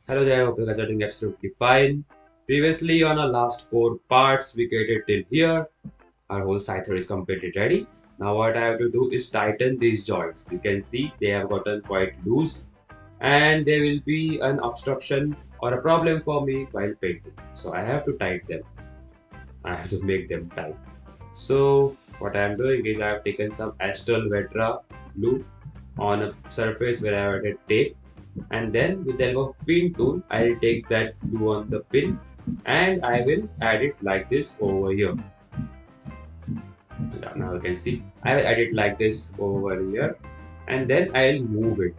Hello there, hope you guys are doing absolutely fine. Previously on our last 4 parts, we created till here. Our whole Scyther is completely ready. Now what I have to do is tighten these joints. You can see they have gotten quite loose and there will be an obstruction or a problem for me while painting. So I have to tighten them. I have to make them tight. So what I am doing is I have taken some Astral Vetra glue on a surface where I have added tape, and then with the help of pin tool I'll take that glue on the pin and I will add it like this over here. Now you can see I will add it like this over here and then I'll move it.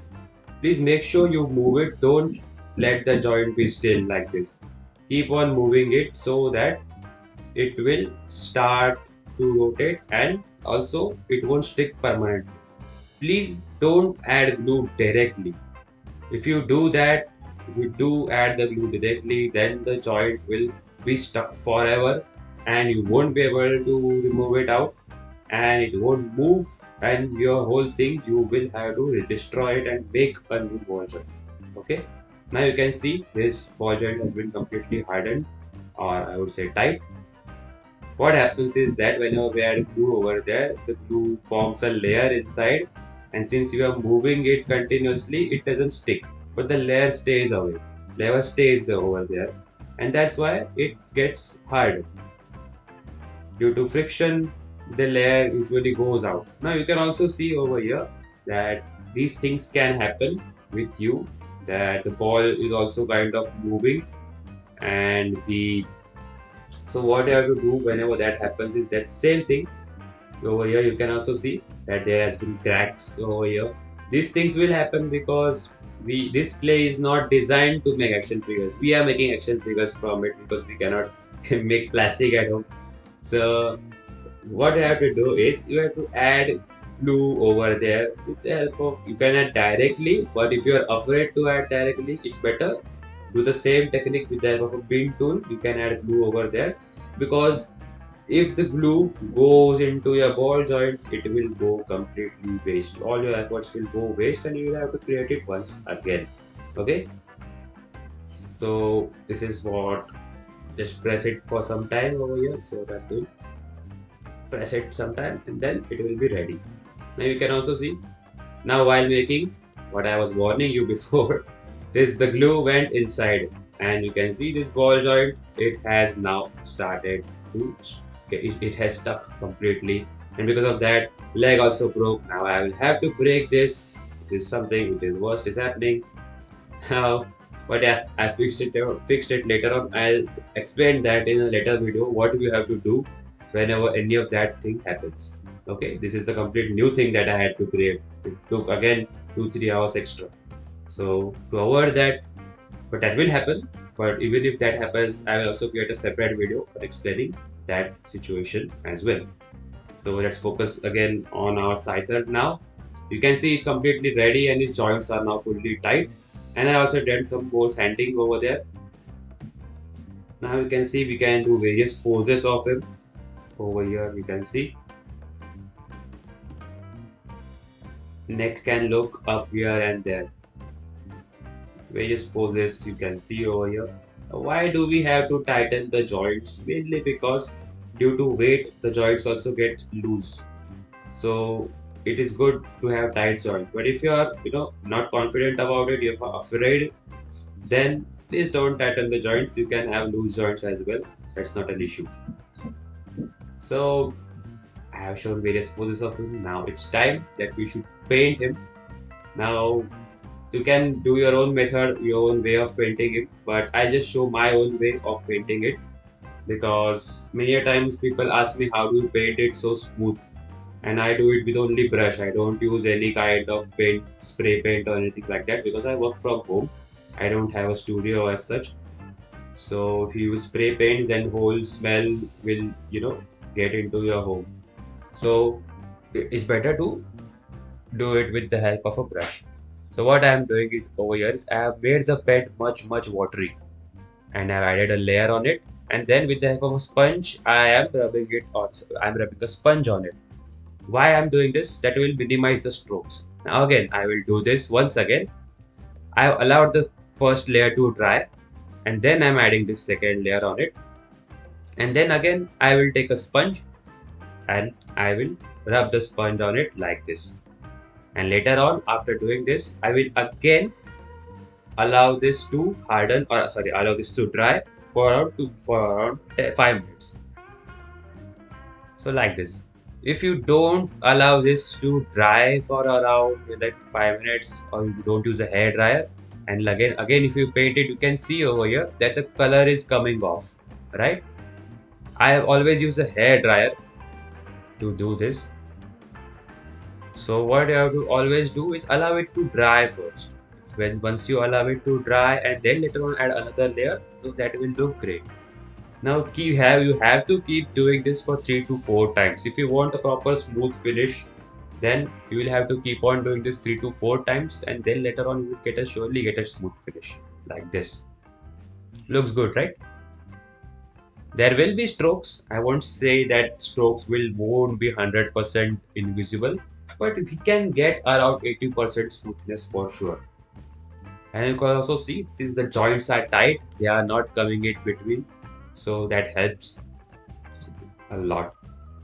Please make sure you move it, don't let the joint be still like this. Keep on moving it so that it will start to rotate and also it won't stick permanently. Please don't add glue directly. If you do that, if you do add the glue directly, then the joint will be stuck forever and you won't be able to remove it out and it won't move and your whole thing you will have to destroy it and make a new ball joint. Okay. Now you can see this ball joint has been completely hardened or I would say tight. What happens is that whenever we add glue over there, the glue forms a layer inside, and since you are moving it continuously, it doesn't stick, but the layer stays away. Layer stays there over there, and that's why it gets hard. Due to friction, the layer usually goes out. Now you can also see over here that these things can happen with you, that the ball is also kind of moving and the so what you have to do whenever that happens is that same thing over here. You can also see that there has been cracks over here. These things will happen because we this clay is not designed to make action figures. We are making action figures from it because we cannot make plastic at home. So what you have to do is you have to add glue over there with the help of you can add directly, but if you are afraid to add directly, it's better do the same technique with the help of a pin tool. You can add glue over there because if the glue goes into your ball joints, it will go completely waste. All your efforts will go waste and you will have to create it once again. Okay, so this is what, just press it for some time over here. So that will press it sometime and then it will be ready. Now you can also see now while making what I was warning you before, this the glue went inside and you can see this ball joint, it has now started to it has stuck completely, and because of that leg also broke. Now I will have to break this. This is something which is worst is happening now, but yeah, I fixed it later on. I'll explain that in a later video what you have to do whenever any of that thing happens. Okay, this is the complete new thing that I had to create. It took again 2-3 hours extra. So to avoid that, but that will happen. But even if that happens, I will also create a separate video for explaining that situation as well. So let's focus again on our Scyther now. You can see it's completely ready and his joints are now fully tight. And I also did some more sanding over there. Now you can see we can do various poses of him. Over here we can see neck can look up here and there. Various poses you can see over here. Why do we have to tighten the joints? Mainly because due to weight the joints also get loose. So it is good to have tight joints. But if you are not confident about it, you're afraid, then please don't tighten the joints. You can have loose joints as well. That's not an issue. So I have shown various poses of him. Now it's time that we should paint him. Now you can do your own method, your own way of painting it, but I just show my own way of painting it because many a times people ask me how do you paint it so smooth, and I do it with only brush. I don't use any kind of paint, spray paint or anything like that because I work from home. I don't have a studio as such. So if you use spray paints, then whole smell will get into your home. So it's better to do it with the help of a brush. So what I am doing is over here is I have made the bed much watery and I have added a layer on it, and then with the help of a sponge I am rubbing it on. I am rubbing a sponge on it. Why I am doing this? That will minimize the strokes. Now again I will do this once again. I have allowed the first layer to dry, and then I'm adding this second layer on it. And then again, I will take a sponge and I will rub the sponge on it like this. And later on, after doing this, I will again allow this to harden, or sorry, allow this to dry for around 5 minutes. So like this. If you don't allow this to dry for around like 5 minutes, or you don't use a hair dryer, and again if you paint it, you can see over here that the color is coming off, right? I have always used a hair dryer to do this. So what you have to always do is allow it to dry first. Once you allow it to dry and then later on add another layer, so that will look great. Now you have to keep doing this for 3 to 4 times. If you want a proper smooth finish, then you will have to keep on doing this 3 to 4 times, and then later on you will surely get a smooth finish like this. Looks good, right? There will be strokes. I won't say that strokes won't be 100% invisible, but we can get around 80% smoothness for sure. And you can also see, since the joints are tight, they are not coming in between, so that helps a lot.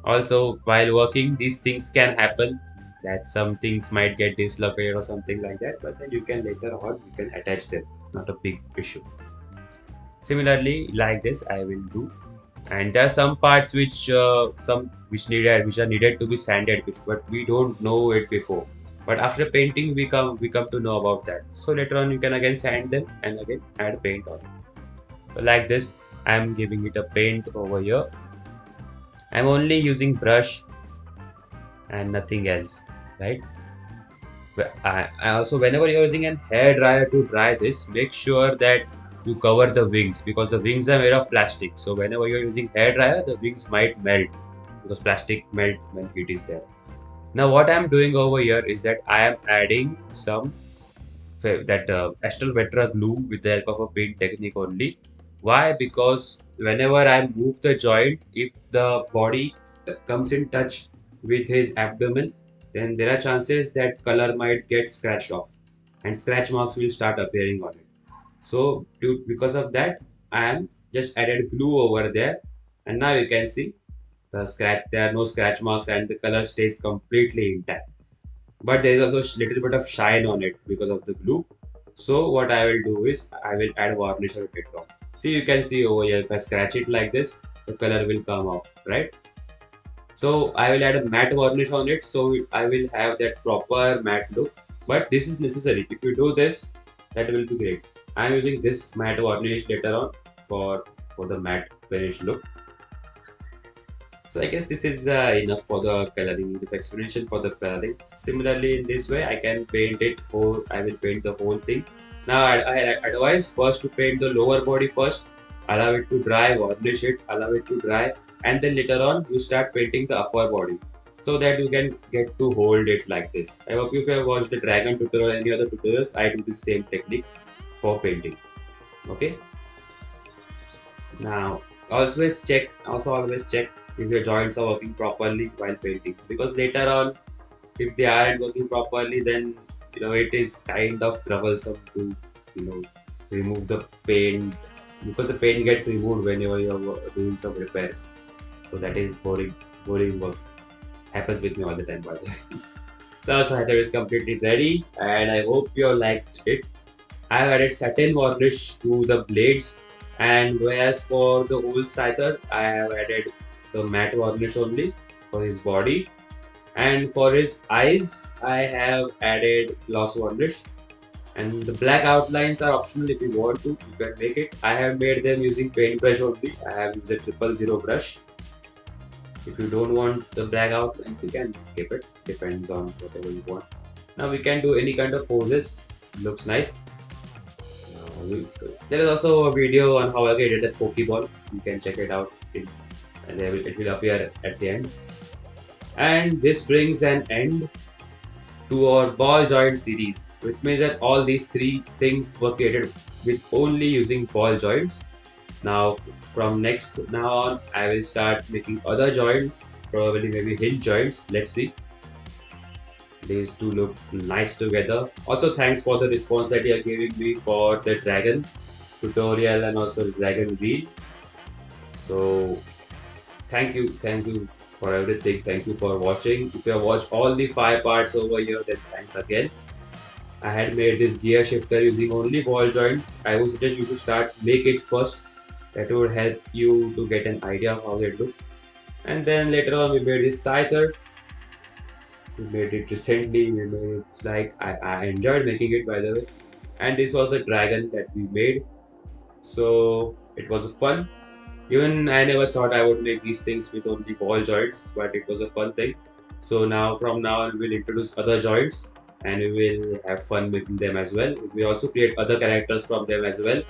Also, while working, these things can happen, that some things might get dislocated or something like that, but then you can later on you can attach them. Not a big issue. Similarly, like this, I will do. And there are some parts which are needed to be sanded, but we don't know it before. But after painting, we come to know about that. So later on, you can again sand them and again add paint on it. So like this, I'm giving it a paint over here. I'm only using brush and nothing else, right? I also, whenever you're using a hair dryer to dry this, make sure that you cover the wings, because the wings are made of plastic. So whenever you're using hair dryer, the wings might melt because plastic melt when heat is there. Now what I'm doing over here is that I am adding some Astral Vetra glue with the help of a paint technique only. Why? Because whenever I move the joint, if the body comes in touch with his abdomen, then there are chances that color might get scratched off and scratch marks will start appearing on it. So because of that, I am just added glue over there, and now you can see there are no scratch marks and the color stays completely intact. But there is also a little bit of shine on it because of the glue. So what I will do is I will add varnish on it now. See, you can see over here, if I scratch it like this, the color will come off, right? So I will add a matte varnish on it, so I will have that proper matte look. But this is necessary. If you do this, that will be great. I am using this matte varnish later on for the matte finish look. So I guess this is enough for the coloring, this explanation for the coloring. Similarly, in this way, I can paint it, or I will paint the whole thing. Now, I advise first to paint the lower body first, allow it to dry, varnish it, allow it to dry, and then later on you start painting the upper body, so that you can get to hold it like this. I hope if you have watched the dragon tutorial or any other tutorials, I do the same technique for painting. Okay. Now, always check if your joints are working properly while painting, because later on, if they aren't working properly, then it is kind of troublesome to you know remove the paint, because the paint gets removed whenever you're doing some repairs. So that is boring work. Happens with me all the time, by the way. So Scyther is completely ready, and I hope you liked it. I have added satin varnish to the blades, and whereas for the whole Scyther, I have added the matte varnish only for his body, and for his eyes, I have added gloss varnish. And the black outlines are optional. If you want to, you can make it. I have made them using paintbrush only. I have used a 000 brush. If you don't want the black outlines, you can skip it. Depends on whatever you want. Now we can do any kind of poses. Looks nice. There is also a video on how I created a Pokeball. You can check it out, and it will appear at the end. And this brings an end to our ball joint series, which means that all these three things were created with only using ball joints. Now now on, I will start making other joints, probably maybe hinge joints. Let's see. these two look nice together. Also, thanks for the response that you are giving me for the dragon tutorial and also the dragon wheel. So thank you for everything. Thank you for watching. If you have watched all the 5 parts over here, then thanks again. I had made this gear shifter using only ball joints. I would suggest you should start make it first. That would help you to get an idea of how they look. And then later on we made this Scyther. We made it recently. We made it like I enjoyed making it by the way. And this was a dragon that we made. So it was fun. Even I never thought I would make these things with only ball joints, but it was a fun thing. So now from now on we will introduce other joints and we will have fun making them as well. We also create other characters from them as well.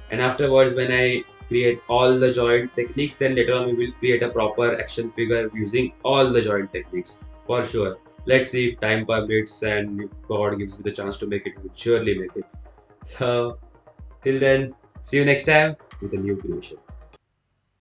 And afterwards when I create all the joint techniques, then later on we will create a proper action figure using all the joint techniques for sure. Let's see if time permits and if God gives me the chance to make it, we'll surely make it. So till then, see you next time with a new creation.